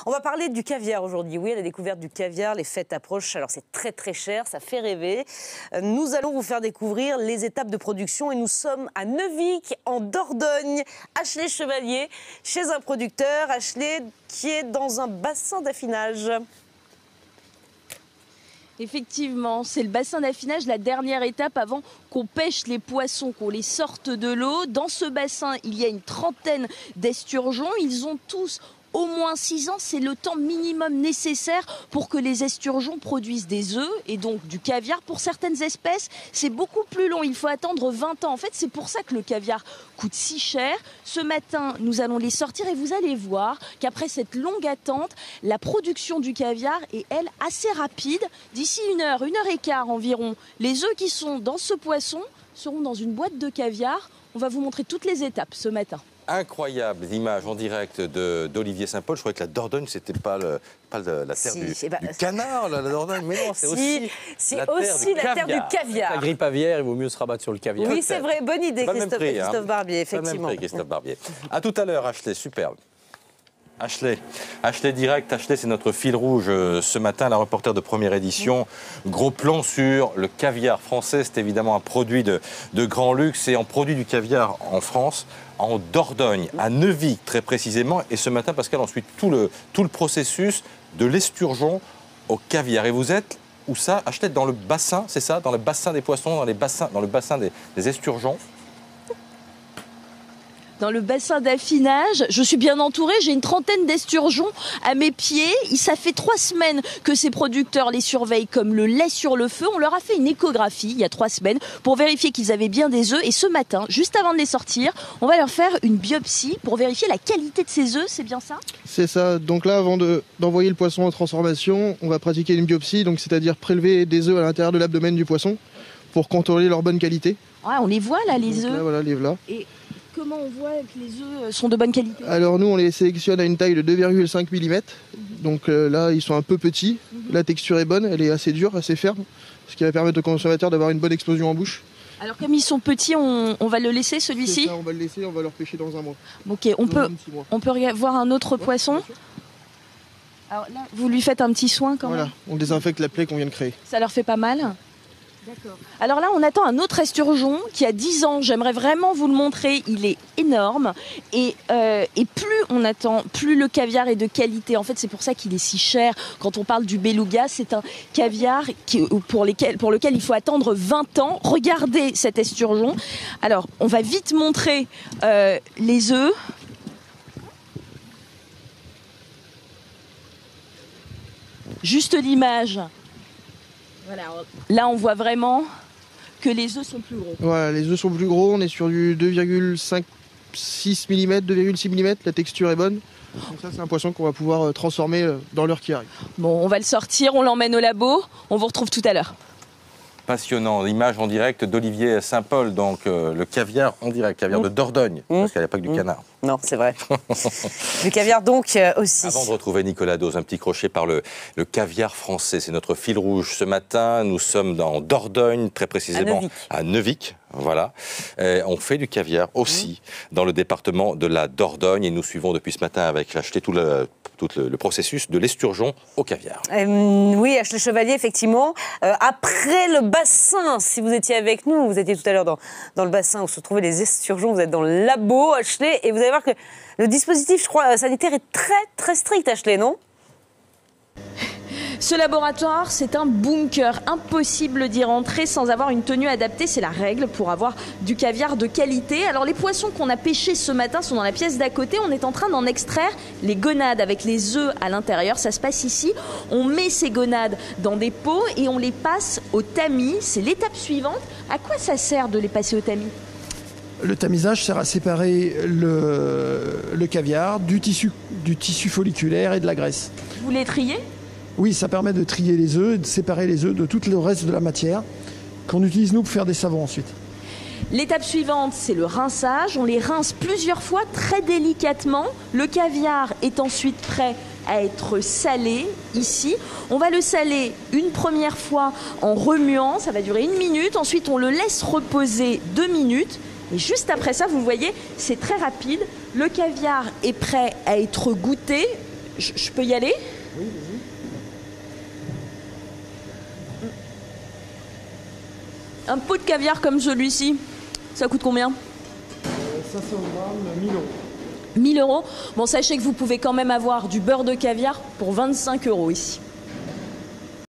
On va parler du caviar aujourd'hui. Oui, la découverte du caviar, les fêtes approchent. Alors c'est très très cher, ça fait rêver. Nous allons vous faire découvrir les étapes de production et nous sommes à Neuvic, en Dordogne. Ashley Chevalier, chez un producteur. Ashley qui est dans un bassin d'affinage. Effectivement, c'est le bassin d'affinage, la dernière étape avant qu'on pêche les poissons, qu'on les sorte de l'eau. Dans ce bassin, il y a une trentaine d'esturgeons. Ils ont tous au moins 6 ans, c'est le temps minimum nécessaire pour que les esturgeons produisent des œufs et donc du caviar. Pour certaines espèces, c'est beaucoup plus long, il faut attendre 20 ans. En fait, c'est pour ça que le caviar coûte si cher. Ce matin, nous allons les sortir et vous allez voir qu'après cette longue attente, la production du caviar est, elle, assez rapide. D'ici 1 heure et quart environ, les œufs qui sont dans ce poisson seront dans une boîte de caviar. On va vous montrer toutes les étapes ce matin. Incroyable image en direct d'Olivier Saint-Paul. Je croyais que la Dordogne, c'était pas la terre du canard, la Dordogne. Mais non, c'est aussi la terre du caviar. La grippe aviaire, il vaut mieux se rabattre sur le caviar. Oui, c'est vrai. Bonne idée, Christophe Barbier, effectivement. Christophe Barbier. À tout à l'heure, Ashley. Superbe. Ashley direct. Ashley, c'est notre fil rouge ce matin, la reporter de première édition. Gros plan sur le caviar français. C'est évidemment un produit de grand luxe et on produit du caviar en France, en Dordogne, à Neuvic très précisément. Et ce matin, Pascal, on suit tout le processus de l'esturgeon au caviar. Et vous êtes où ça? Ashley, dans le bassin, c'est ça? Dans le bassin des poissons, dans le bassin des esturgeons? Dans le bassin d'affinage, je suis bien entourée, j'ai une trentaine d'esturgeons à mes pieds. Ça fait 3 semaines que ces producteurs les surveillent comme le lait sur le feu. On leur a fait une échographie il y a 3 semaines pour vérifier qu'ils avaient bien des œufs. Et ce matin, juste avant de les sortir, on va leur faire une biopsie pour vérifier la qualité de ces œufs. C'est bien ça? C'est ça. Donc là, avant d'envoyer le poisson en transformation, on va pratiquer une biopsie, donc c'est-à-dire prélever des œufs à l'intérieur de l'abdomen du poisson pour contrôler leur bonne qualité. Ouais, on les voit là, les œufs. Là, voilà, les voilà. Et comment on voit que les œufs sont de bonne qualité? Alors nous, on les sélectionne à une taille de 2,5 mm. Donc là, ils sont un peu petits. La texture est bonne, elle est assez dure, assez ferme, ce qui va permettre au consommateur d'avoir une bonne explosion en bouche. Alors comme ils sont petits, on va le laisser celui-ci? On va le laisser, on va leur pêcher dans 1 mois. Ok, on peut voir un autre poisson. Alors là, vous lui faites un petit soin quand même. Voilà, on désinfecte la plaie qu'on vient de créer. Ça leur fait pas mal? D'accord. Alors là, on attend un autre esturgeon qui a 10 ans. J'aimerais vraiment vous le montrer. Il est énorme. Et plus on attend, plus le caviar est de qualité. En fait, c'est pour ça qu'il est si cher. Quand on parle du beluga, c'est un caviar pour lequel il faut attendre 20 ans. Regardez cet esturgeon. Alors, on va vite montrer les œufs. Juste l'image. Voilà. Là, on voit vraiment que les œufs sont plus gros. Voilà, les œufs sont plus gros. On est sur du 2,6 mm, 2,6 mm. La texture est bonne. Donc ça, c'est un poisson qu'on va pouvoir transformer dans l'heure qui arrive. Bon, on va le sortir, on l'emmène au labo. On vous retrouve tout à l'heure. Passionnant, image en direct d'Olivier Saint-Paul, donc le caviar en direct, caviar de Dordogne, parce qu'il n'y a pas que du canard. Non, c'est vrai. Du caviar donc aussi. Avant de retrouver Nicolas Dose, un petit crochet par le caviar français. C'est notre fil rouge ce matin. Nous sommes dans Dordogne, très précisément à Neuvic. Voilà. On fait du caviar aussi dans le département de la Dordogne et nous suivons depuis ce matin avec Ashley tout le processus de l'esturgeon au caviar. Oui, Ashley Chevalier, effectivement. Après le bassin, si vous étiez avec nous, vous étiez tout à l'heure dans le bassin où se trouvaient les esturgeons, vous êtes dans le labo, Ashley, et vous allez voir que le dispositif, je crois, sanitaire est très, très strict, Ashley, non ? Ce laboratoire, c'est un bunker. Impossible d'y rentrer sans avoir une tenue adaptée. C'est la règle pour avoir du caviar de qualité. Alors, les poissons qu'on a pêchés ce matin sont dans la pièce d'à côté. On est en train d'en extraire les gonades avec les œufs à l'intérieur. Ça se passe ici. On met ces gonades dans des pots et on les passe au tamis. C'est l'étape suivante. À quoi ça sert de les passer au tamis ? Le tamisage sert à séparer le caviar du tissu folliculaire et de la graisse. Vous les triez ? Oui, ça permet de trier les œufs, de séparer les œufs de tout le reste de la matière qu'on utilise nous pour faire des savons ensuite. L'étape suivante, c'est le rinçage. On les rince plusieurs fois très délicatement. Le caviar est ensuite prêt à être salé ici. On va le saler une première fois en remuant, ça va durer 1 minute. Ensuite, on le laisse reposer 2 minutes. Et juste après ça, vous voyez, c'est très rapide. Le caviar est prêt à être goûté. Je peux y aller? Oui, vas-y. Un pot de caviar comme celui-ci, ça coûte combien? 500 grammes, 1000 euros. 1000 euros. Bon, sachez que vous pouvez quand même avoir du beurre de caviar pour 25 euros ici.